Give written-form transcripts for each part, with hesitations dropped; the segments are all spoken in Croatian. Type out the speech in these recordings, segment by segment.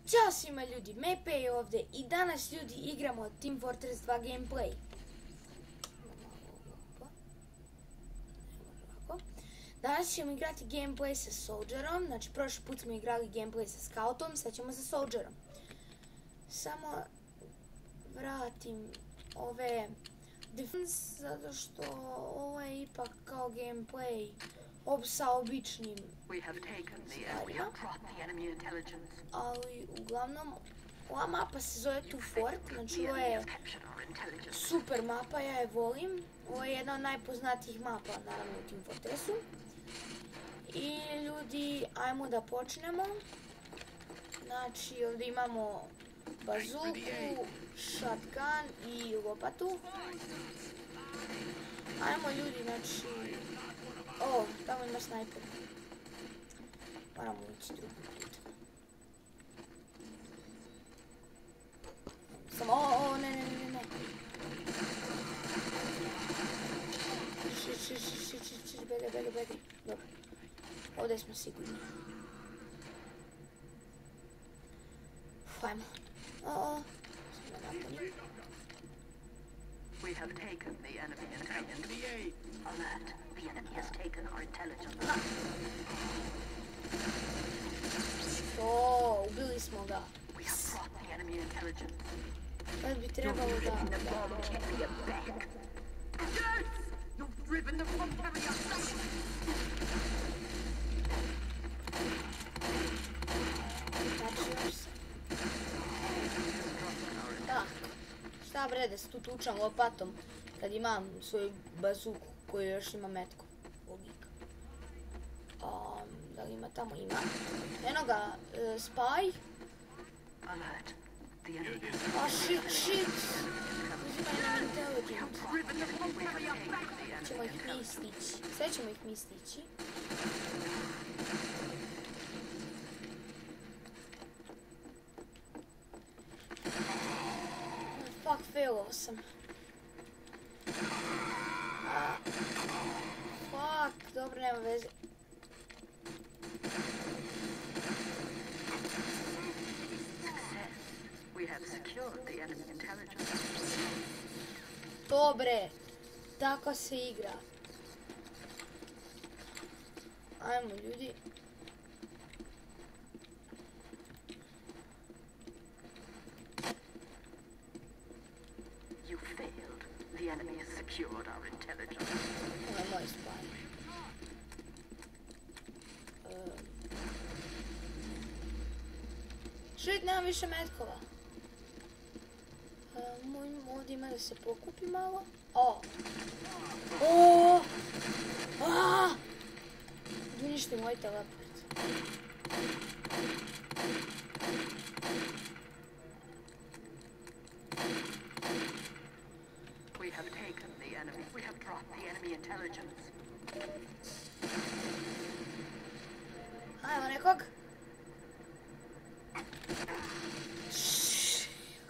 Ćao svima ljudi, Mepe je ovdje i danas ljudi igramo Team Fortress 2 gameplay. Danas ćemo igrati gameplay sa Soldierom, znači prošli put smo igrali gameplay sa Scoutom, sad ćemo sa Soldierom. Samo vratim ove defense, zato što ovo je ipak kao gameplay sa običnim stvarima. Ali uglavnom, ova mapa se zove Two Fort, znači ovo je super mapa, ja je volim. Ovo je jedna od najpoznatijih mapa, naravno, u Team Fortressu. I ljudi, ajmo da počnemo. Znači, ovdje imamo bazuku, shotgun i lopatu. Ajmo ljudi, znači... O, tamo ima snajper. Moramo ići drugi put. Samo, ne. Šit, begaj. Dobro. Ovdje smo sigurni. Ajmo. Samo napunim. We have taken the enemy intelligence. Alert. The enemy has taken our intelligence. Ubili smo ga. We have brought the enemy intelligence. Sad bi trebalo da... The bomb carrier back. Yes! You've driven the bomb carrier back. Šta bre da se tu tučam lopatom kad imam svoju bazuku koju još ima metku. Logika. Da li ima tamo? Ima. Eno ga, spy. Shit. Uzimaj nam intelligent. Ćemo ih mi stići. Sve ćemo ih mi stići. Fuck, failao sam. Fuck, dobro, nema veze. We have secured the enemy intelligence. Dobre, tako se igra. Ajmo ljudi. You failed. The enemy has secured our intelligence. Ovo je moj spaj. Shit, nemam više metkova. Ovdje ima da se pokupi malo. Uništi moj teleport. We have taken the enemy. We have dropped the enemy intelligence. Ajmo nekog.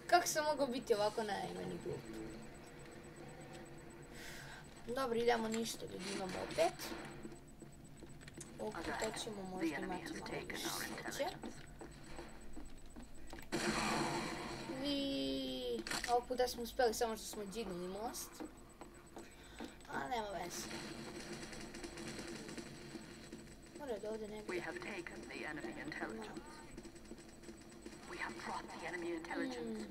Kako sam mogao biti ovako najmeni glup? Dobro, idemo ništa, ljudi, imamo opet. Ovog puta ćemo možda imati malo više sreće. Ovog puta smo uspjeli samo što smo dignuli most. A nema veze. Mora da ovdje negdje. We have taken the enemy intelligence. We have brought the enemy intelligence.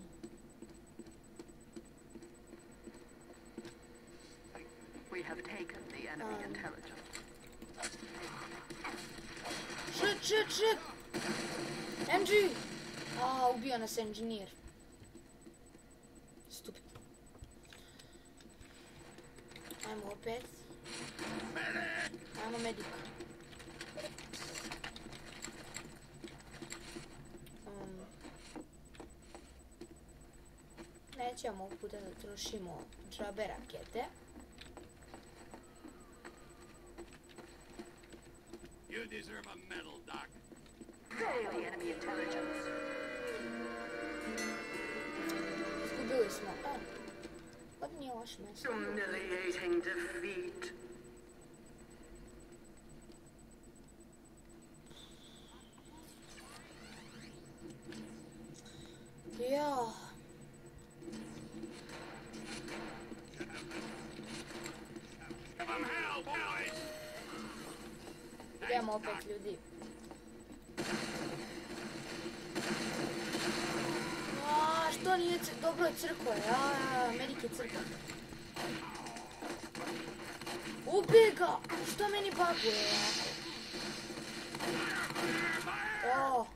We have taken the enemy intelligence. Shit! MG! Ubio nas inženjer. Stupid. Ajmo opet. Ajmo medic. Nećemo ovog puta da trošimo džabe rakete. You deserve a medal, Doc. Fail the enemy intelligence. Izgubili smo. Ovdje nije loše mjesto. Humiliating defeat. opet ljudi. Što nije dobro je crkva, Amerike crkva. Ubij ga! Što meni baguje jako?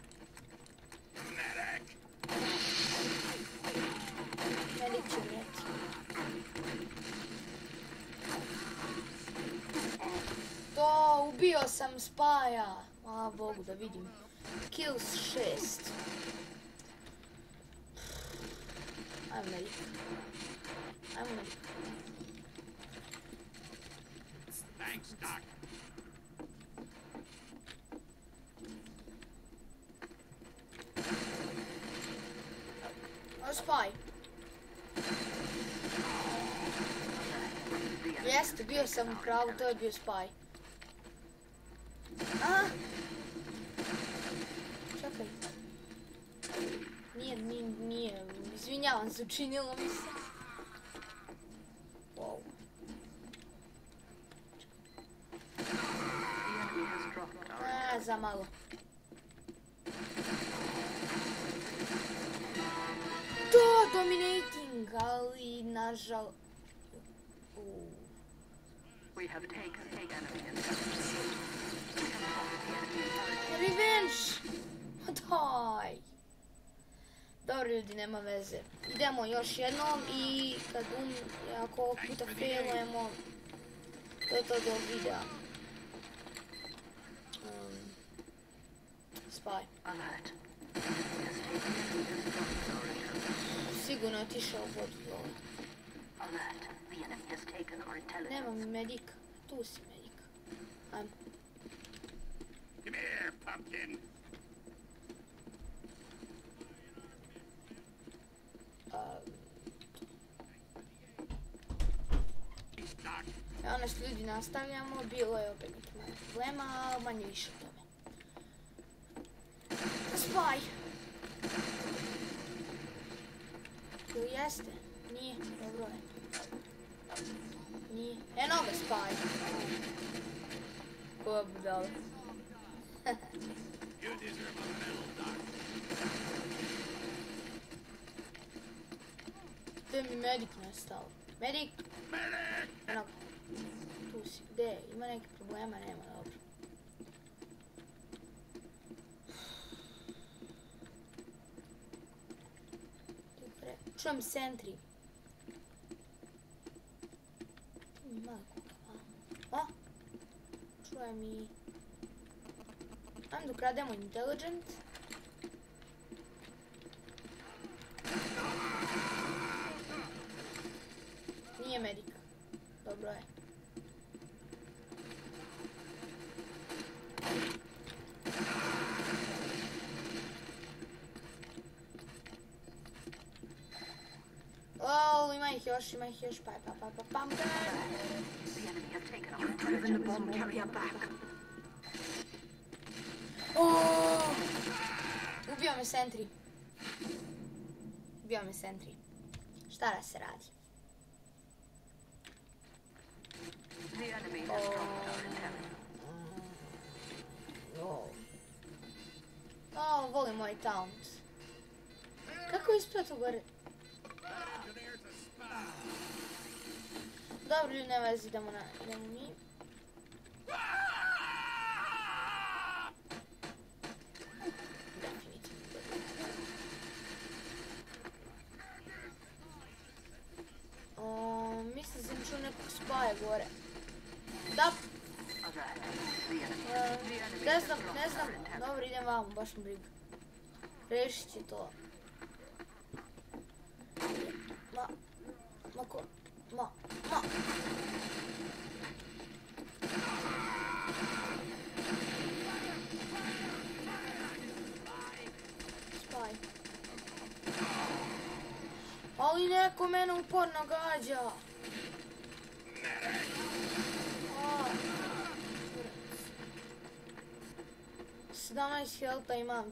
Medik će umjeti. To, ubio sam Spaja. A, Bogu, da vidim. Kills 6. Ajmo medik. Ajmo medik. Thanks, Doc. Spaj. Jeste, bio sam u pravu, to je bio spaj. Čekaj. Nije. Izvinjavam se, učinilo mi se. Wow. Za malo. To, dominating, ali nažal... Revenge! Daj! Dobro ljudi, nema veze. Idemo još jednom i kad ako ovog puta failujemo, to je to do videa. Spy. Sigurno je otišao u vodu dole. Nemam medika. Tu si medik. Ajmo. Come here, pumpkin. Evo nas ljudi, nastavljamo. Bilo je opet neki manje problema, a manje više o tome. Spaj! Ili jeste? Nije, dobro je. Nije. Eno ga spaj! Koja budala. You deserve a medal, Doc. Gdje mi medik nestao? Medik! Medic! Eno ga. Tu si. Gdje? Ima neki problema? Nema, dobro. Čujem sentry. Čujem i... Ajmo dok rademo intelligent. Nije medik. Dobro je. Ima ih još, pam. Ubio me sentry. Šta da se radi? Volim moj taunt. Kako je ispio tu gore? Dobro, ljudi, ne vezi, idemo mi. Definitivno. Mislim da sam čuo nekog spaja gore. Da. Ne znam. Dobro, idem vamo, baš mi briga. Rešit će to. Ma. Spaj. Ali neko mene uporno gađa. 17 health-a imam.